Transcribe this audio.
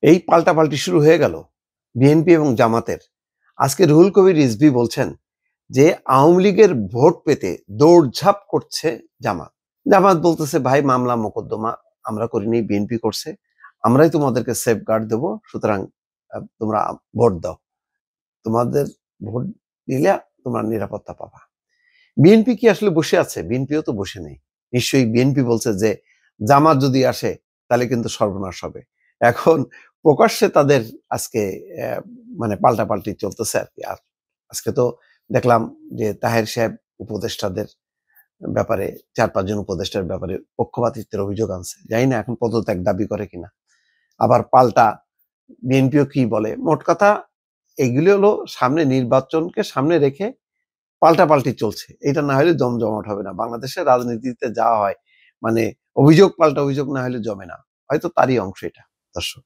এই পাল্টাপাল্টি শুরু হয়ে গেল বিএনপি এবং জামাতের। আজকে রুহুল কবির রিজভী বলছেন যে আওয়ামী লীগের ভোট পেতে দৌড়ঝাঁপ করছে জামাত। জামাত বলতেছে, ভাই মামলা মোকদ্দমা আমরা করিনি, বিএনপি করছে, আমরাই তোমাদেরকে সেফগার্ড দেব, সুতরাং তোমরা ভোট দাও, তোমাদের ভোট দিলে তোমরা নিরাপত্তা পাবা। বিএনপি কি আসলে বসে আছে? বিএনপিও তো বসে নেই। নিশ্চয়ই বিএনপি বলছে যে জামাত যদি আসে তাহলে কিন্তু সর্বনাশ হবে। এখন প্রকাশ্যে তাদের আজকে মানে পাল্টাপাল্টি চলতেছে আর কি। আর আজকে তো দেখলাম যে তাহের সাহেব উপদেষ্টাদের ব্যাপারে 4-5 জন উপদেষ্টার ব্যাপারে পক্ষপাতিত্বের অভিযোগ আনছে। জানি না এখন পদত্যাগ দাবি করে কিনা। আবার পাল্টা বিএনপিও কি বলে। মোট কথা এগুলি হলো সামনে নির্বাচনকে সামনে রেখে পাল্টাপাল্টি চলছে। এটা না হলে জমজমাট হবে না। বাংলাদেশের রাজনীতিতে যাওয়া হয় মানে অভিযোগ পাল্টা অভিযোগ না হলে জমে না। হয়তো তারই অংশ এটা। দর্শক।